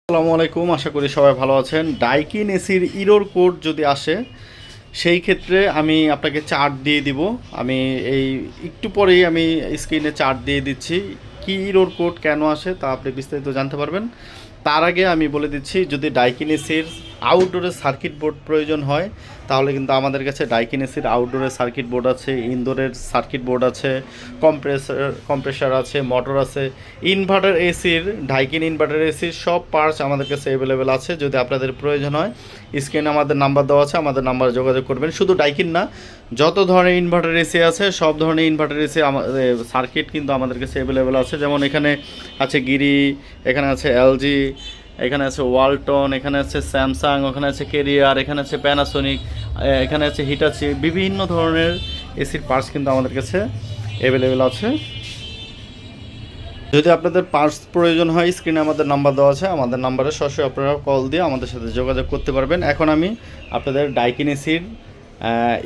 আসসালামু আলাইকুম, আশা করি সবাই ভালো আছেন। ডাইকিন এসির ইরোর কোড যদি আসে সেই ক্ষেত্রে আমি আপনাকে চার্ট দিয়ে দিব। আমি এই একটু পরেই আমি স্ক্রিনে চার্ট দিয়ে দিচ্ছি। কি ইরোর কোড কেন আসে তা আপনি বিস্তারিত জানতে পারবেন। তার আগে আমি বলে দিচ্ছি, যদি ডাইকিন এসির আউটডোরে সার্কিট বোর্ড প্রয়োজন হয় তাহলে কিন্তু আমাদের কাছে ডাইকিন এসির আউটডোরে সার্কিট বোর্ড আছে, ইনডোরের সার্কিট বোর্ড আছে, কম্প্রেসার আছে, মোটর আছে। ইনভার্টার এসির, ডাইকিন ইনভার্টার এসির সব পার্টস আমাদের কাছে অ্যাভেলেবেল আছে। যদি আপনাদের প্রয়োজন হয় স্ক্রিনে আমাদের নাম্বার দেওয়া আছে, আমাদের নাম্বারে যোগাযোগ করবেন। শুধু ডাইকিন না, যত ধরনের ইনভার্টার এসি আছে সব ধরনের ইনভার্টার এসি আমাদের সার্কিট কিন্তু আমাদের কাছে অ্যাভেলেবেল আছে। যেমন এখানে আছে গিরি, এখানে আছে এলজি, এখানে আছে ওয়ালটন, এখানে আছে স্যামসাং, ওখানে আছে কেরিয়ার, এখানে আছে প্যানাসোনিক, এখানে আছে হিটাচি। বিভিন্ন ধরনের এসির পার্টস কিন্তু আমাদের কাছে অ্যাভেলেবেল আছে। যদি আপনাদের পার্টস প্রয়োজন হয় স্ক্রিনে আমাদের নাম্বার দেওয়া আছে, আমাদের নাম্বারে সরাসরি আপনারা কল দিয়ে আমাদের সাথে যোগাযোগ করতে পারবেন। এখন আমি আপনাদের ডাইকিন এসির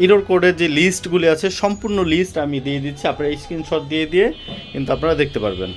ইরোর কোডের যে লিস্টগুলি আছে সম্পূর্ণ লিস্ট আমি দিয়ে দিচ্ছি, আপনারা স্ক্রিনশট দিয়ে দিয়ে কিন্তু আপনারা দেখতে পারবেন।